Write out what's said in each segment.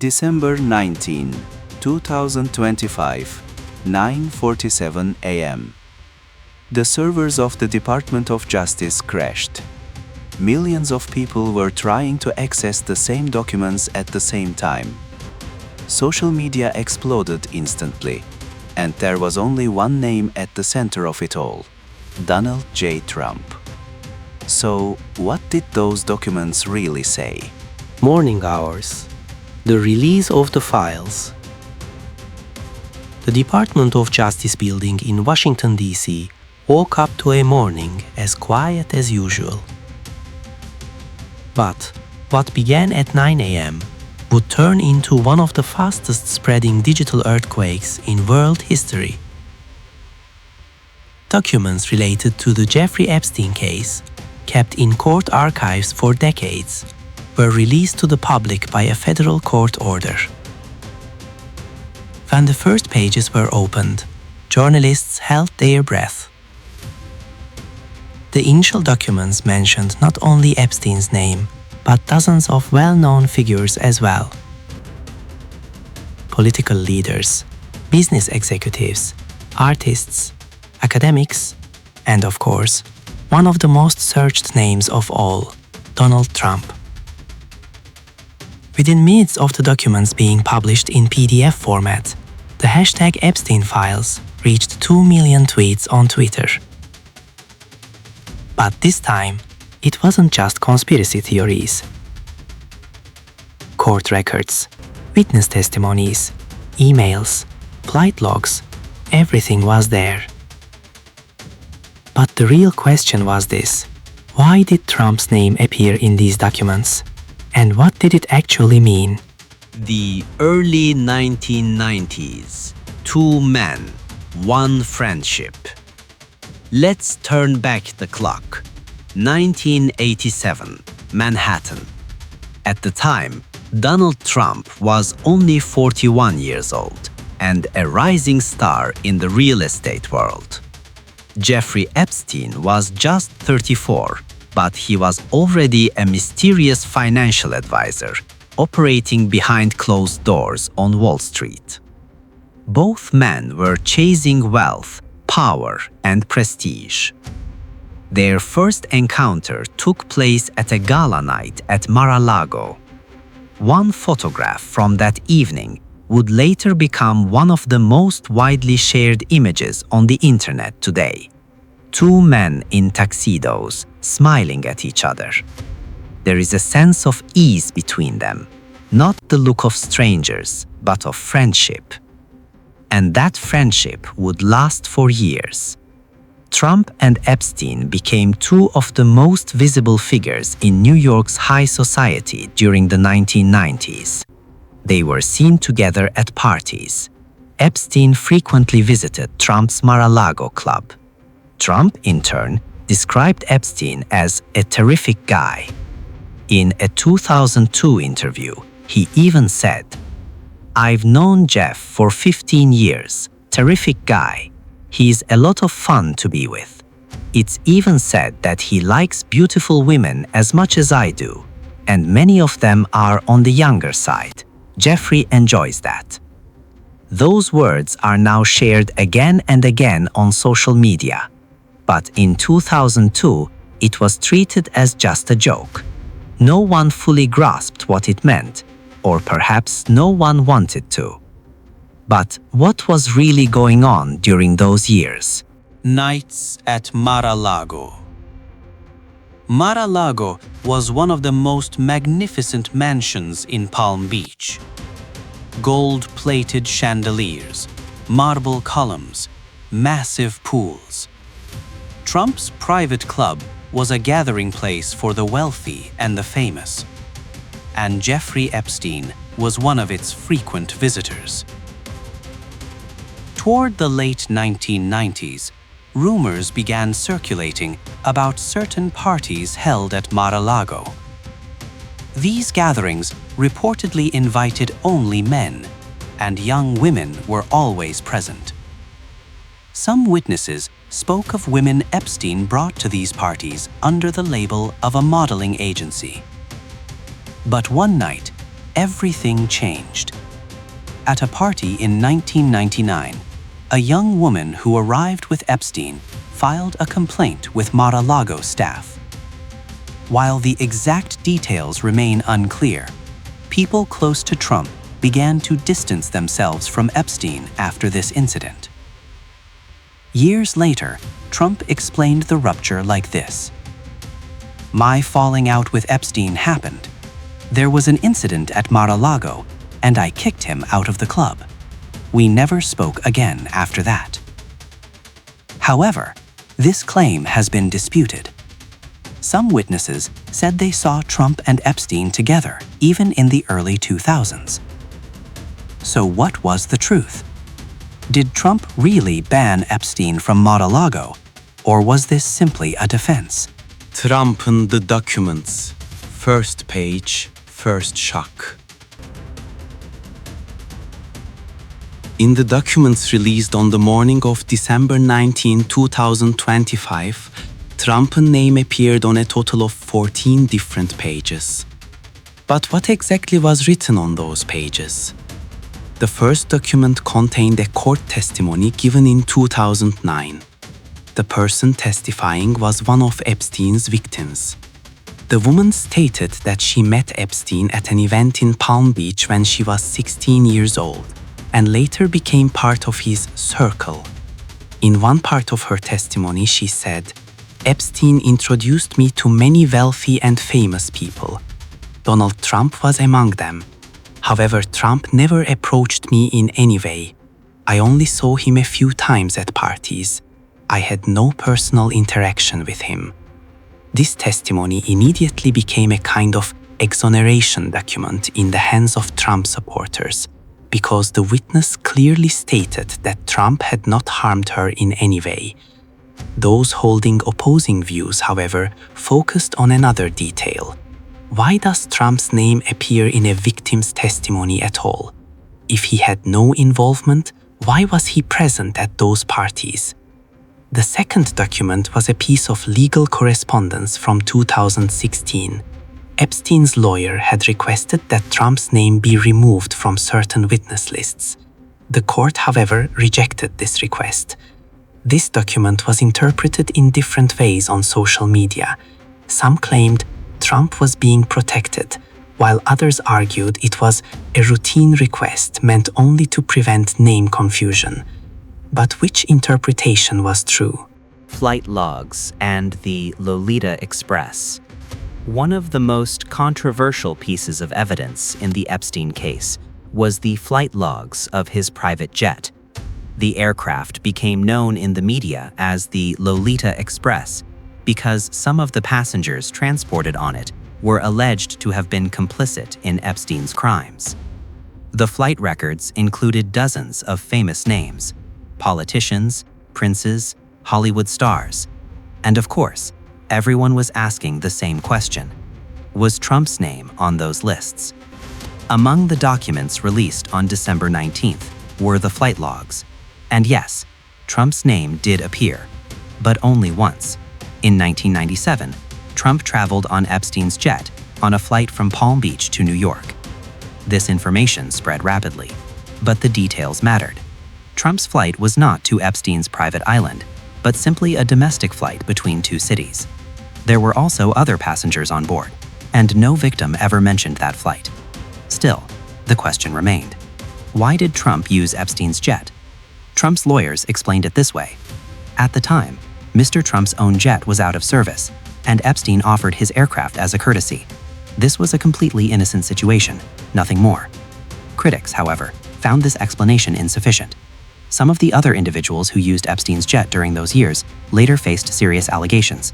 December 19, 2025, 9:47 a.m. The servers of the Department of Justice crashed. Millions of people were trying to access the same documents at the same time. Social media exploded instantly, and there was only one name at the center of it all: Donald J. Trump. So, what did those documents really say? Morning hours. The release of the files. The Department of Justice building in Washington, D.C. woke up to a morning as quiet as usual. But what began at 9 a.m. would turn into one of the fastest spreading digital earthquakes in world history. Documents related to the Jeffrey Epstein case, kept in court archives for decades, were released to the public by a federal court order. When the first pages were opened, journalists held their breath. The initial documents mentioned not only Epstein's name, but dozens of well-known figures as well. Political leaders, business executives, artists, academics, and of course, one of the most searched names of all, Donald Trump. Within minutes of the documents being published in PDF format, the hashtag Epstein files reached 2 million tweets on Twitter. But this time, it wasn't just conspiracy theories. Court records, witness testimonies, emails, flight logs, everything was there. But the real question was this: why did Trump's name appear in these documents? And what did it actually mean? The early 1990s. 2 men, 1 friendship. Let's turn back the clock. 1987, Manhattan. At the time, Donald Trump was only 41 years old and a rising star in the real estate world. Jeffrey Epstein was just 34, but he was already a mysterious financial advisor, operating behind closed doors on Wall Street. Both men were chasing wealth, power, and prestige. Their first encounter took place at a gala night at Mar-a-Lago. One photograph from that evening would later become one of the most widely shared images on the internet today. 2 men in tuxedos, smiling at each other. There is a sense of ease between them, not the look of strangers, but of friendship. And that friendship would last for years. Trump and Epstein became 2 of the most visible figures in New York's high society during the 1990s. They were seen together at parties. Epstein frequently visited Trump's Mar-a-Lago club. Trump, in turn, described Epstein as a terrific guy. In a 2002 interview, he even said, "I've known Jeff for 15 years, terrific guy. He's a lot of fun to be with. It's even said that he likes beautiful women as much as I do, and many of them are on the younger side. Jeffrey enjoys that." Those words are now shared again and again on social media. But in 2002, it was treated as just a joke. No one fully grasped what it meant, or perhaps no one wanted to. But what was really going on during those years? Nights at Mar-a-Lago. Mar-a-Lago was one of the most magnificent mansions in Palm Beach. Gold-plated chandeliers, marble columns, massive pools. Trump's private club was a gathering place for the wealthy and the famous, and Jeffrey Epstein was one of its frequent visitors. Toward the late 1990s, rumors began circulating about certain parties held at Mar-a-Lago. These gatherings reportedly invited only men, and young women were always present. Some witnesses spoke of women Epstein brought to these parties under the label of a modeling agency. But one night, everything changed. At a party in 1999, a young woman who arrived with Epstein filed a complaint with Mar-a-Lago staff. While the exact details remain unclear, people close to Trump began to distance themselves from Epstein after this incident. Years later, Trump explained the rupture like this: "My falling out with Epstein happened. There was an incident at Mar-a-Lago, and I kicked him out of the club. We never spoke again after that." However, this claim has been disputed. Some witnesses said they saw Trump and Epstein together, even in the early 2000s. So what was the truth? Did Trump really ban Epstein from Mar-a-Lago, or was this simply a defense? Trump'ın the documents. First page, first shock. In the documents released on the morning of December 19, 2025, Trump's name appeared on a total of 14 different pages. But what exactly was written on those pages? The first document contained a court testimony given in 2009. The person testifying was one of Epstein's victims. The woman stated that she met Epstein at an event in Palm Beach when she was 16 years old and later became part of his circle. In one part of her testimony, she said, "Epstein introduced me to many wealthy and famous people. Donald Trump was among them. However, Trump never approached me in any way. I only saw him a few times at parties. I had no personal interaction with him." This testimony immediately became a kind of exoneration document in the hands of Trump supporters, because the witness clearly stated that Trump had not harmed her in any way. Those holding opposing views, however, focused on another detail. Why does Trump's name appear in a victim's testimony at all? If he had no involvement, why was he present at those parties? The second document was a piece of legal correspondence from 2016. Epstein's lawyer had requested that Trump's name be removed from certain witness lists. The court, however, rejected this request. This document was interpreted in different ways on social media. Some claimed Trump was being protected, while others argued it was a routine request meant only to prevent name confusion. But which interpretation was true? Flight logs and the Lolita Express. One of the most controversial pieces of evidence in the Epstein case was the flight logs of his private jet. The aircraft became known in the media as the Lolita Express because some of the passengers transported on it were alleged to have been complicit in Epstein's crimes. The flight records included dozens of famous names: politicians, princes, Hollywood stars. And of course, everyone was asking the same question: was Trump's name on those lists? Among the documents released on December 19th were the flight logs. And yes, Trump's name did appear, but only once. In 1997, Trump traveled on Epstein's jet on a flight from Palm Beach to New York. This information spread rapidly, but the details mattered. Trump's flight was not to Epstein's private island, but simply a domestic flight between two cities. There were also other passengers on board, and no victim ever mentioned that flight. Still, the question remained: why did Trump use Epstein's jet? Trump's lawyers explained it this way. At the time, Mr. Trump's own jet was out of service, and Epstein offered his aircraft as a courtesy. This was a completely innocent situation, nothing more. Critics, however, found this explanation insufficient. Some of the other individuals who used Epstein's jet during those years later faced serious allegations.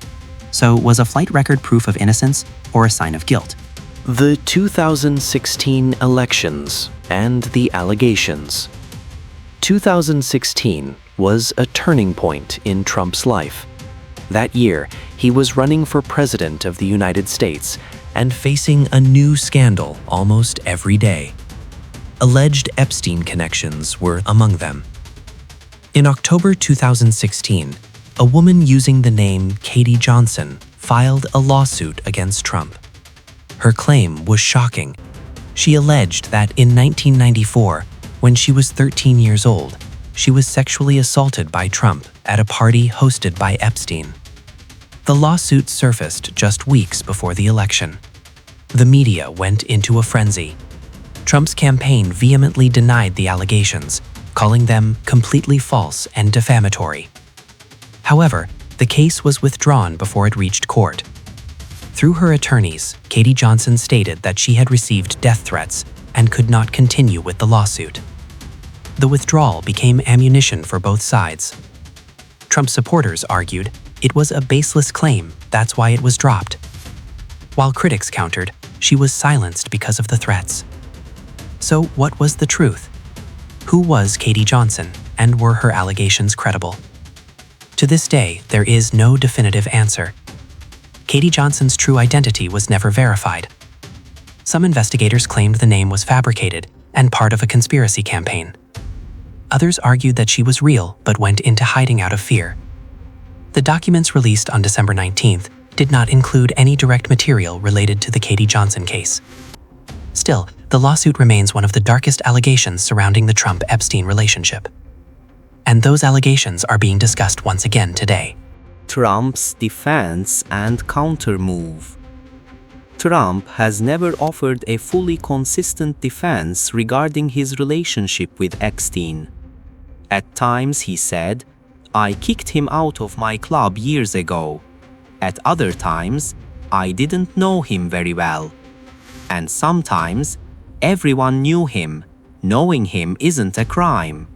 So was a flight record proof of innocence or a sign of guilt? The 2016 elections and the allegations. 2016 was a turning point in Trump's life. That year, he was running for president of the United States and facing a new scandal almost every day. Alleged Epstein connections were among them. In October 2016, a woman using the name Katie Johnson filed a lawsuit against Trump. Her claim was shocking. She alleged that in 1994, when she was 13 years old, she was sexually assaulted by Trump at a party hosted by Epstein. The lawsuit surfaced just weeks before the election. The media went into a frenzy. Trump's campaign vehemently denied the allegations, calling them completely false and defamatory. However, the case was withdrawn before it reached court. Through her attorneys, Katie Johnson stated that she had received death threats and could not continue with the lawsuit. The withdrawal became ammunition for both sides. Trump supporters argued it was a baseless claim, that's why it was dropped. While critics countered, she was silenced because of the threats. So what was the truth? Who was Katie Johnson, and were her allegations credible? To this day, there is no definitive answer. Katie Johnson's true identity was never verified. Some investigators claimed the name was fabricated and part of a conspiracy campaign. Others argued that she was real but went into hiding out of fear. The documents released on December 19th did not include any direct material related to the Katie Johnson case. Still, the lawsuit remains one of the darkest allegations surrounding the Trump-Epstein relationship. And those allegations are being discussed once again today. Trump's defense and countermove. Trump has never offered a fully consistent defense regarding his relationship with Epstein. At times he said, "I kicked him out of my club years ago." At other times, "I didn't know him very well." And sometimes, "Everyone knew him. Knowing him isn't a crime."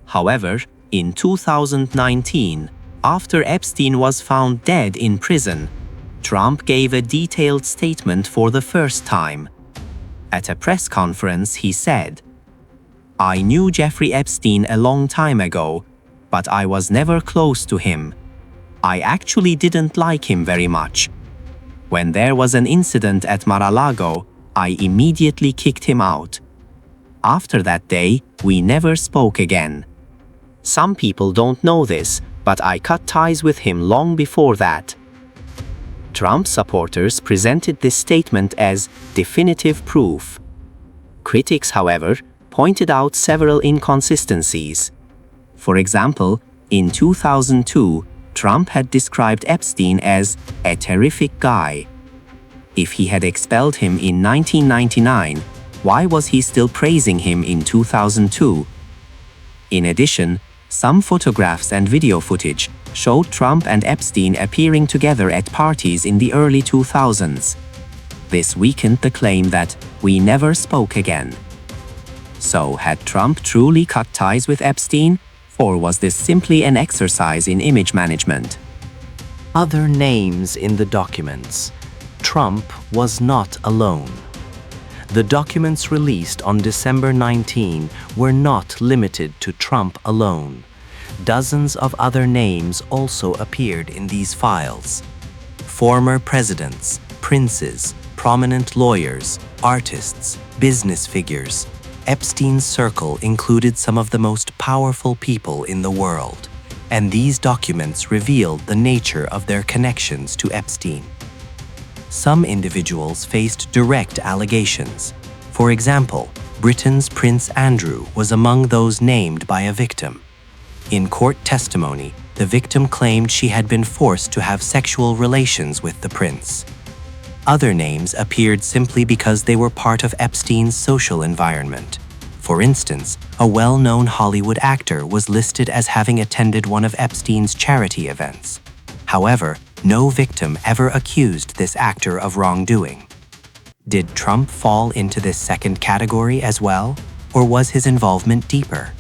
However, in 2019, after Epstein was found dead in prison, Trump gave a detailed statement for the first time. At a press conference, he said, "I knew Jeffrey Epstein a long time ago, but I was never close to him. I actually didn't like him very much. When there was an incident at Mar-a-Lago, I immediately kicked him out. After that day, we never spoke again. Some people don't know this, but I cut ties with him long before that." Trump supporters presented this statement as definitive proof. Critics, however, pointed out several inconsistencies. For example, in 2002, Trump had described Epstein as a terrific guy. If he had expelled him in 1999, why was he still praising him in 2002? In addition, some photographs and video footage showed Trump and Epstein appearing together at parties in the early 2000s. This weakened the claim that we never spoke again. So, had Trump truly cut ties with Epstein, or was this simply an exercise in image management? Other names in the documents. Trump was not alone. The documents released on December 19 were not limited to Trump alone. Dozens of other names also appeared in these files. Former presidents, princes, prominent lawyers, artists, business figures. Epstein's circle included some of the most powerful people in the world, and these documents revealed the nature of their connections to Epstein. Some individuals faced direct allegations. For example, Britain's Prince Andrew was among those named by a victim. In court testimony, the victim claimed she had been forced to have sexual relations with the prince. Other names appeared simply because they were part of Epstein's social environment. For instance, a well-known Hollywood actor was listed as having attended one of Epstein's charity events. However, no victim ever accused this actor of wrongdoing. Did Trump fall into this second category as well, or was his involvement deeper?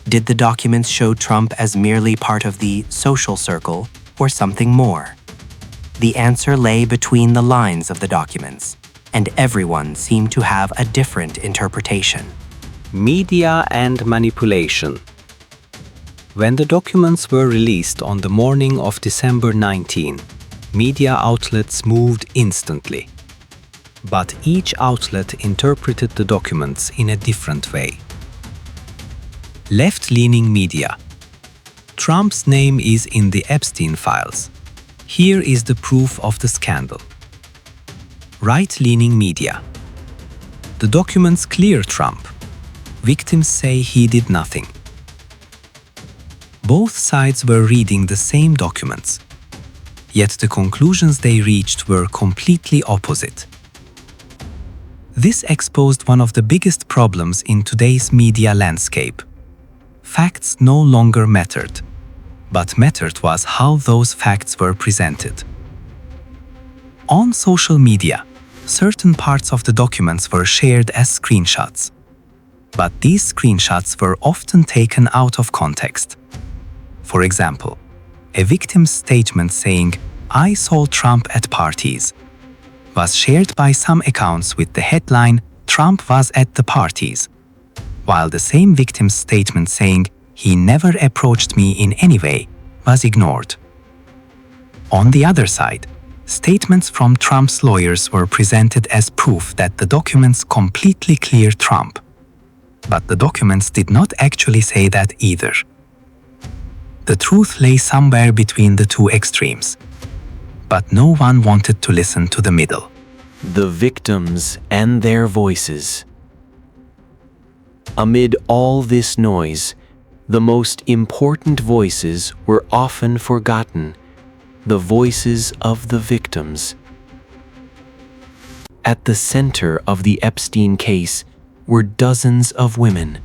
Did the documents show Trump as merely part of the social circle, or something more? The answer lay between the lines of the documents, and everyone seemed to have a different interpretation. Media and manipulation. When the documents were released on the morning of December 19, media outlets moved instantly. But each outlet interpreted the documents in a different way. Left-leaning media. Trump's name is in the Epstein files. Here is the proof of the scandal. Right-leaning media. The documents clear Trump. Victims say he did nothing. Both sides were reading the same documents, yet the conclusions they reached were completely opposite. This exposed one of the biggest problems in today's media landscape. Facts no longer mattered, but mattered was how those facts were presented. On social media, certain parts of the documents were shared as screenshots, but these screenshots were often taken out of context. For example, a victim's statement saying, "I saw Trump at parties," was shared by some accounts with the headline, "Trump was at the parties," while the same victim's statement saying, "He never approached me in any way," was ignored. On the other side, statements from Trump's lawyers were presented as proof that the documents completely clear Trump. But the documents did not actually say that either. The truth lay somewhere between the two extremes, but no one wanted to listen to the middle. The victims and their voices. Amid all this noise, the most important voices were often forgotten, the voices of the victims. At the center of the Epstein case were dozens of women.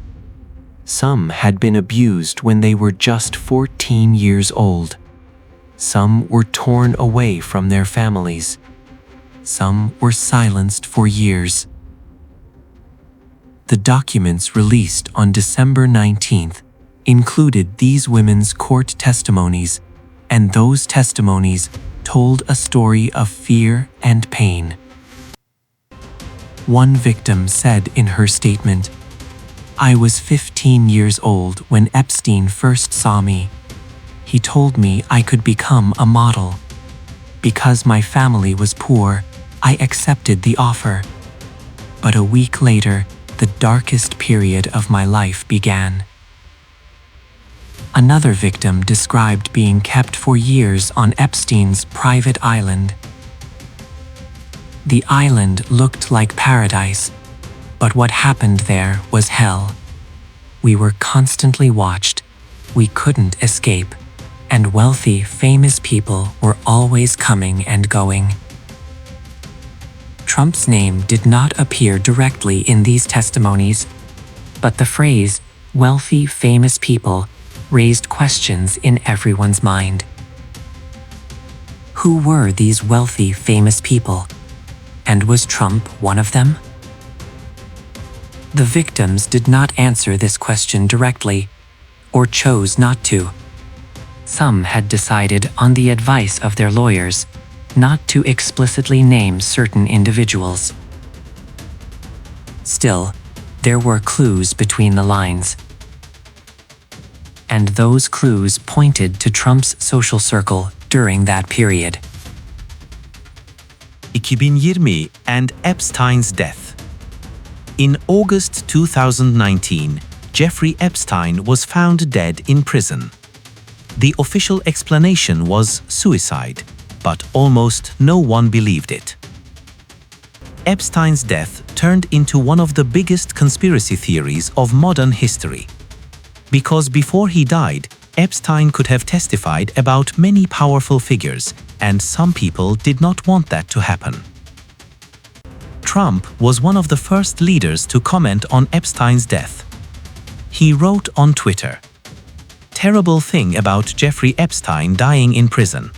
Some had been abused when they were just 14 years old. Some were torn away from their families. Some were silenced for years. The documents released on December 19th included these women's court testimonies, and those testimonies told a story of fear and pain. One victim said in her statement, "I was 15 years old when Epstein first saw me. He told me I could become a model. Because my family was poor, I accepted the offer. But a week later, the darkest period of my life began." Another victim described being kept for years on Epstein's private island. The island looked like paradise, but what happened there was hell. We were constantly watched, we couldn't escape, and wealthy, famous people were always coming and going. Trump's name did not appear directly in these testimonies, but the phrase, "wealthy, famous people," raised questions in everyone's mind. Who were these wealthy, famous people? And was Trump one of them? The victims did not answer this question directly, or chose not to. Some had decided, on the advice of their lawyers, not to explicitly name certain individuals. Still, there were clues between the lines. And those clues pointed to Trump's social circle during that period. 2020 and Epstein's death. In August 2019, Jeffrey Epstein was found dead in prison. The official explanation was suicide, but almost no one believed it. Epstein's death turned into one of the biggest conspiracy theories of modern history. Because before he died, Epstein could have testified about many powerful figures, and some people did not want that to happen. Trump was one of the first leaders to comment on Epstein's death. He wrote on Twitter, "Terrible thing about Jeffrey Epstein dying in prison.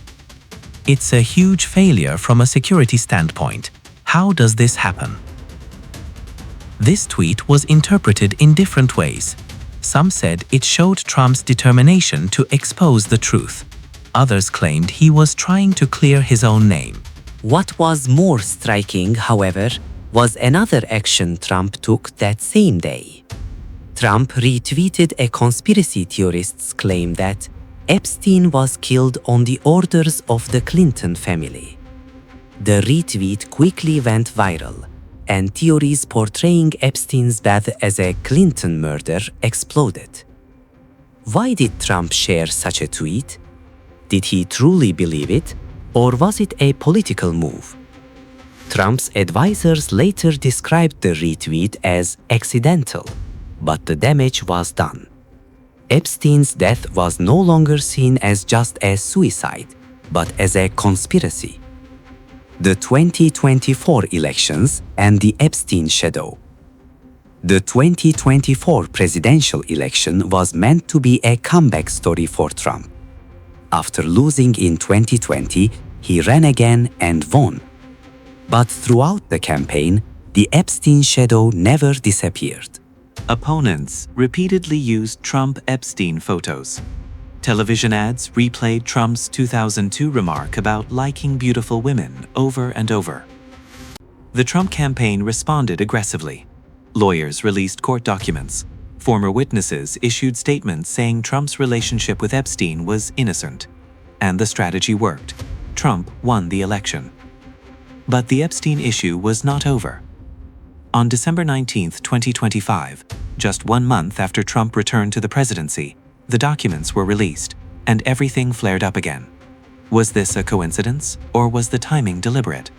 It's a huge failure from a security standpoint. How does this happen?" This tweet was interpreted in different ways. Some said it showed Trump's determination to expose the truth. Others claimed he was trying to clear his own name. What was more striking, however, was another action Trump took that same day. Trump retweeted a conspiracy theorist's claim that Epstein was killed on the orders of the Clinton family. The retweet quickly went viral, and theories portraying Epstein's death as a Clinton murder exploded. Why did Trump share such a tweet? Did he truly believe it, or was it a political move? Trump's advisors later described the retweet as accidental, but the damage was done. Epstein's death was no longer seen as just a suicide, but as a conspiracy. The 2024 elections and the Epstein shadow. The 2024 presidential election was meant to be a comeback story for Trump. After losing in 2020, he ran again and won. But throughout the campaign, the Epstein shadow never disappeared. Opponents repeatedly used Trump-Epstein photos. Television ads replayed Trump's 2002 remark about liking beautiful women over and over. The Trump campaign responded aggressively. Lawyers released court documents. Former witnesses issued statements saying Trump's relationship with Epstein was innocent. And the strategy worked. Trump won the election. But the Epstein issue was not over. On December 19, 2025, just 1 month after Trump returned to the presidency, the documents were released, and everything flared up again. Was this a coincidence, or was the timing deliberate?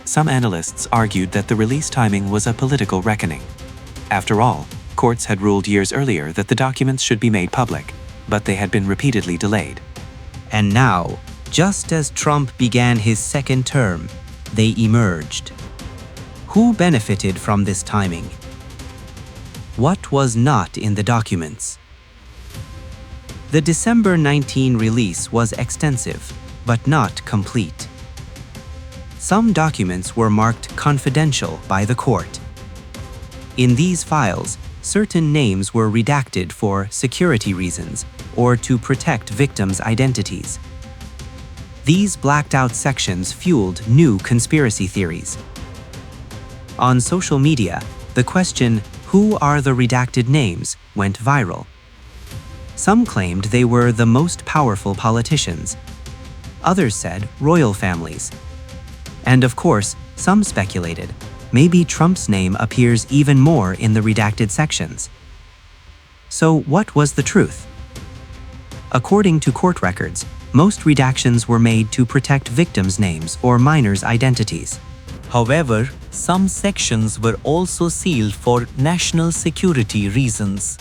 Some analysts argued that the release timing was a political reckoning. After all, courts had ruled years earlier that the documents should be made public, but they had been repeatedly delayed. And now, just as Trump began his second term, they emerged. Who benefited from this timing? What was not in the documents? The December 19 release was extensive, but not complete. Some documents were marked confidential by the court. In these files, certain names were redacted for security reasons or to protect victims' identities. These blacked-out sections fueled new conspiracy theories. On social media, the question, "Who are the redacted names?" went viral. Some claimed they were the most powerful politicians. Others said royal families. And of course, some speculated, maybe Trump's name appears even more in the redacted sections. So what was the truth? According to court records, most redactions were made to protect victims' names or minors' identities. However, some sections were also sealed for national security reasons.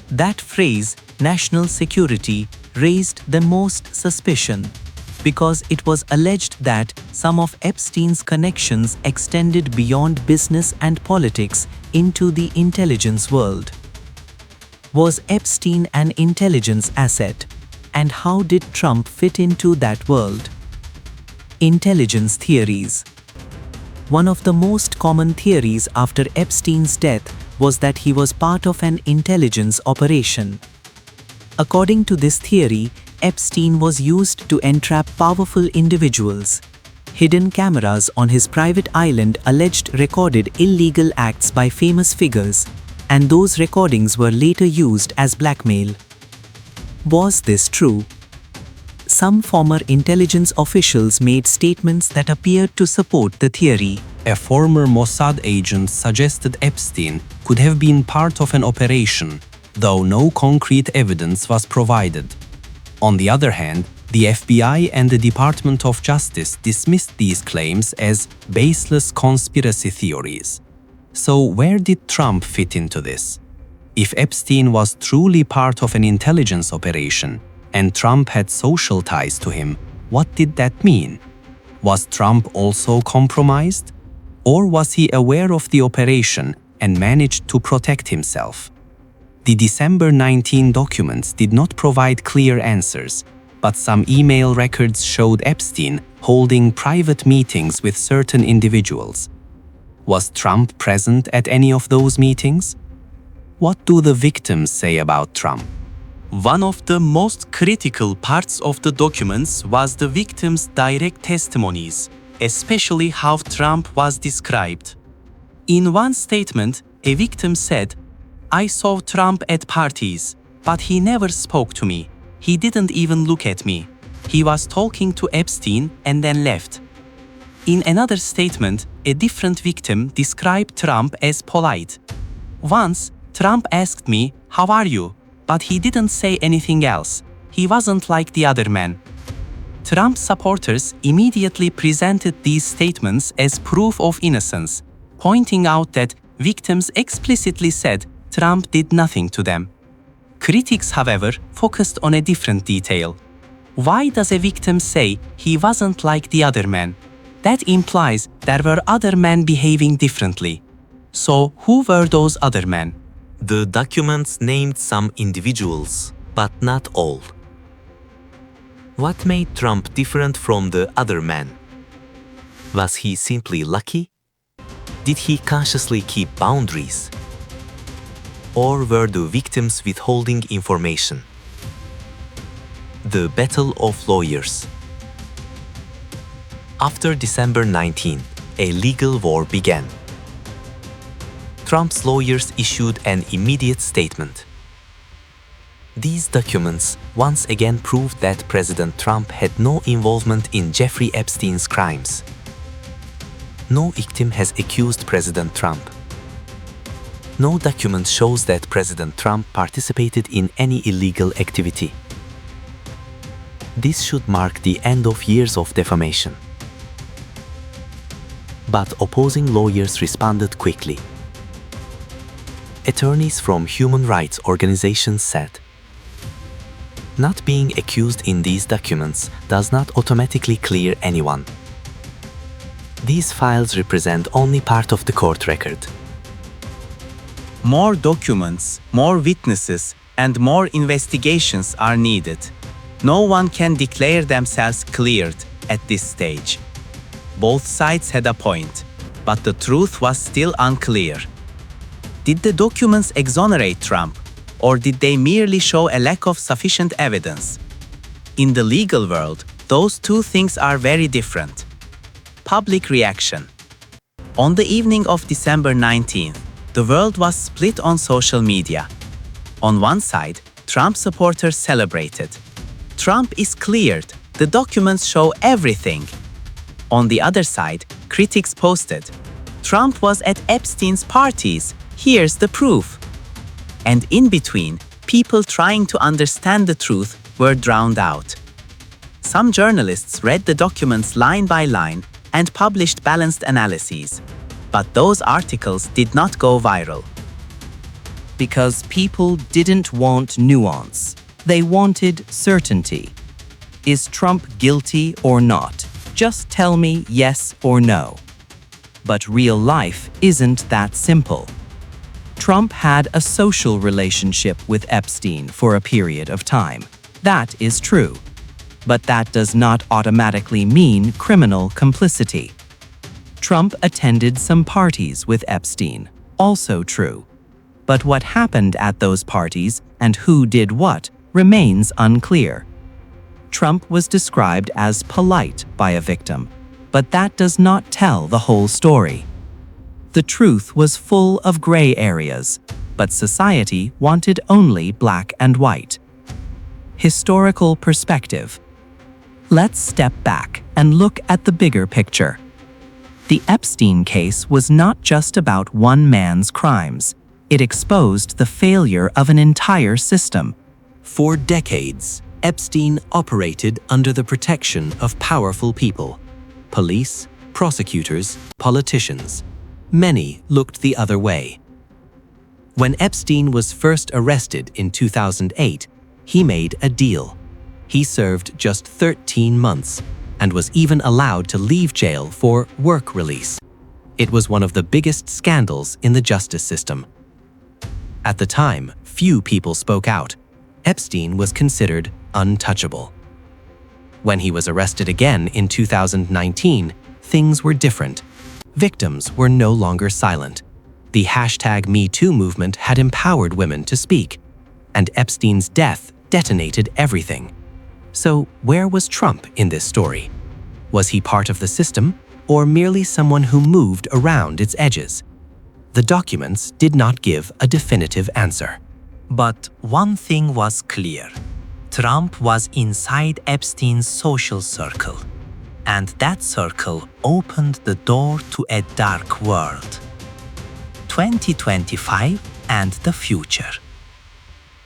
That phrase, national security, raised the most suspicion because it was alleged that some of Epstein's connections extended beyond business and politics into the intelligence world. Was Epstein an intelligence asset? And how did Trump fit into that world? Intelligence theories. One of the most common theories after Epstein's death was that he was part of an intelligence operation. According to this theory, Epstein was used to entrap powerful individuals. Hidden cameras on his private island alleged recorded illegal acts by famous figures, and those recordings were later used as blackmail. Was this true? Some former intelligence officials made statements that appeared to support the theory. A former Mossad agent suggested Epstein could have been part of an operation, though no concrete evidence was provided. On the other hand, the FBI and the Department of Justice dismissed these claims as baseless conspiracy theories. So where did Trump fit into this? If Epstein was truly part of an intelligence operation and Trump had social ties to him, what did that mean? Was Trump also compromised? Or was he aware of the operation and managed to protect himself? The December 19 documents did not provide clear answers, but some email records showed Epstein holding private meetings with certain individuals. Was Trump present at any of those meetings? What do the victims say about Trump? One of the most critical parts of the documents was the victims' direct testimonies, especially how Trump was described. In one statement, a victim said, "I saw Trump at parties, but he never spoke to me. He didn't even look at me. He was talking to Epstein and then left." In another statement, a different victim described Trump as polite. "Once, Trump asked me, 'How are you?' but he didn't say anything else. He wasn't like the other men." Trump supporters immediately presented these statements as proof of innocence, pointing out that victims explicitly said Trump did nothing to them. Critics, however, focused on a different detail. Why does a victim say he wasn't like the other men? That implies there were other men behaving differently. So, who were those other men? The documents named some individuals, but not all. What made Trump different from the other men? Was he simply lucky? Did he consciously keep boundaries? Or were the victims withholding information? The Battle of Lawyers. After December 19, a legal war began. Trump's lawyers issued an immediate statement. These documents once again proved that President Trump had no involvement in Jeffrey Epstein's crimes. No victim has accused President Trump. No document shows that President Trump participated in any illegal activity. This should mark the end of years of defamation. But opposing lawyers responded quickly. Attorneys from human rights organizations said, "Not being accused in these documents does not automatically clear anyone. These files represent only part of the court record." More documents, more witnesses, and more investigations are needed. No one can declare themselves cleared at this stage. Both sides had a point, but the truth was still unclear. Did the documents exonerate Trump, or did they merely show a lack of sufficient evidence? In the legal world, those two things are very different. Public reaction. On the evening of December 19th, the world was split on social media. On one side, Trump supporters celebrated. Trump is cleared. The documents show everything. On the other side, critics posted, "Trump was at Epstein's parties. Here's the proof." And in between, people trying to understand the truth were drowned out. Some journalists read the documents line by line and published balanced analyses. But those articles did not go viral. Because people didn't want nuance. They wanted certainty. Is Trump guilty or not? Just tell me yes or no. But real life isn't that simple. Trump had a social relationship with Epstein for a period of time. That is true. But that does not automatically mean criminal complicity. Trump attended some parties with Epstein, also true. But what happened at those parties and who did what remains unclear. Trump was described as polite by a victim, but that does not tell the whole story. The truth was full of gray areas, but society wanted only black and white. Historical perspective. Let's step back and look at the bigger picture. The Epstein case was not just about one man's crimes. It exposed the failure of an entire system. For decades, Epstein operated under the protection of powerful people. Police, prosecutors, politicians. Many looked the other way. When Epstein was first arrested in 2008, he made a deal. He served just 13 months and was even allowed to leave jail for work release. It was one of the biggest scandals in the justice system. At the time, few people spoke out. Epstein was considered untouchable. When he was arrested again in 2019, things were different. Victims were no longer silent. The #MeToo movement had empowered women to speak, and Epstein's death detonated everything. So where was Trump in this story? Was he part of the system, or merely someone who moved around its edges? The documents did not give a definitive answer. But one thing was clear. Trump was inside Epstein's social circle, and that circle opened the door to a dark world. 2025 and the future.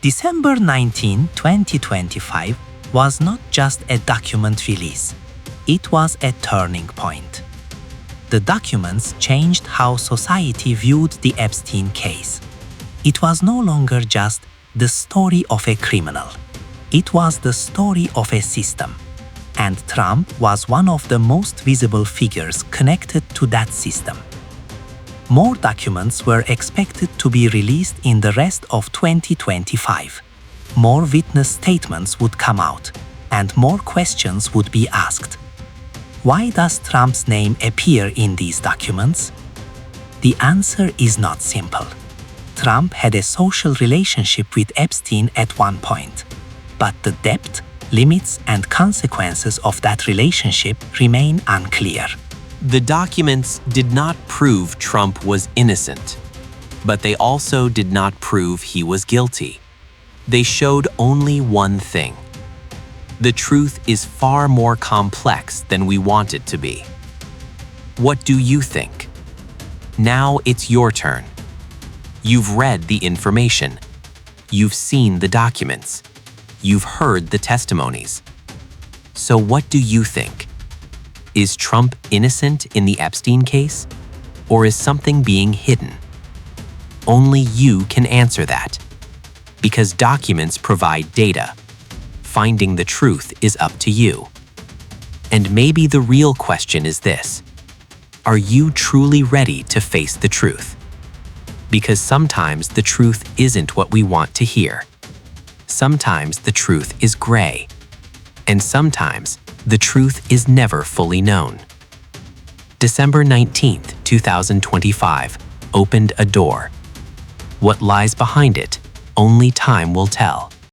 December 19, 2025 was not just a document release, it was a turning point. The documents changed how society viewed the Epstein case. It was no longer just the story of a criminal. It was the story of a system, and Trump was one of the most visible figures connected to that system. More documents were expected to be released in the rest of 2025. More witness statements would come out, and more questions would be asked. Why does Trump's name appear in these documents? The answer is not simple. Trump had a social relationship with Epstein at one point, but the depth, limits, and consequences of that relationship remain unclear. The documents did not prove Trump was innocent, but they also did not prove he was guilty. They showed only one thing. The truth is far more complex than we want it to be. What do you think? Now it's your turn. You've read the information. You've seen the documents. You've heard the testimonies. So what do you think? Is Trump innocent in the Epstein case? Or is something being hidden? Only you can answer that. Because documents provide data. Finding the truth is up to you. And maybe the real question is this: are you truly ready to face the truth? Because sometimes the truth isn't what we want to hear. Sometimes the truth is gray. And sometimes the truth is never fully known. December 19th, 2025 opened a door. What lies behind it, only time will tell.